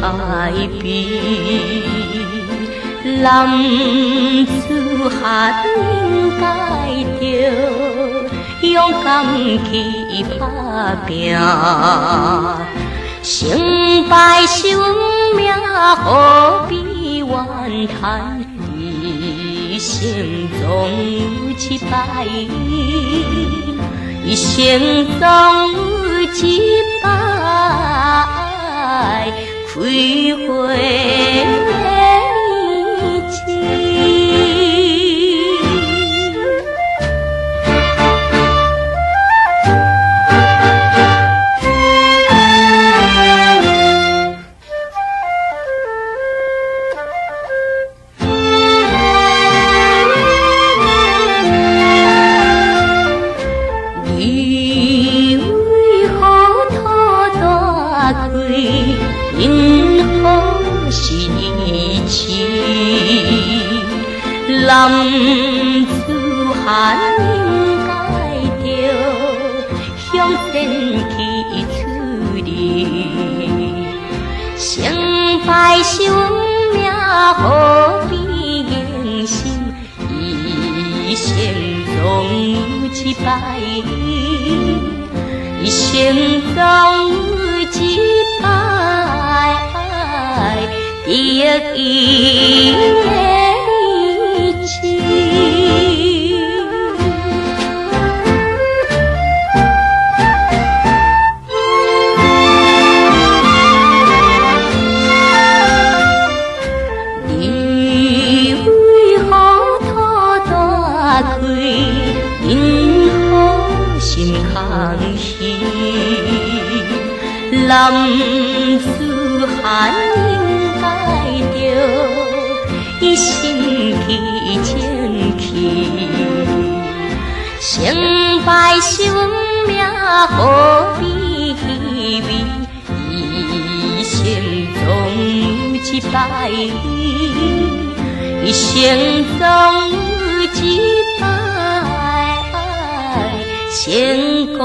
爱比，男子汉应该着勇敢去打拼，成败是运命，何必怨叹？一生总有一败，一生总有一败，开花的情。男子汉应该着向前去处理，成败是运命，何必硬心？一生总有一败，一生总有一败，得意的。你为何土大开，因何心空虚？男子汉应该着一心去争取，成败是运命，何必虚伪？一生总有一败，一生总有一败，成功。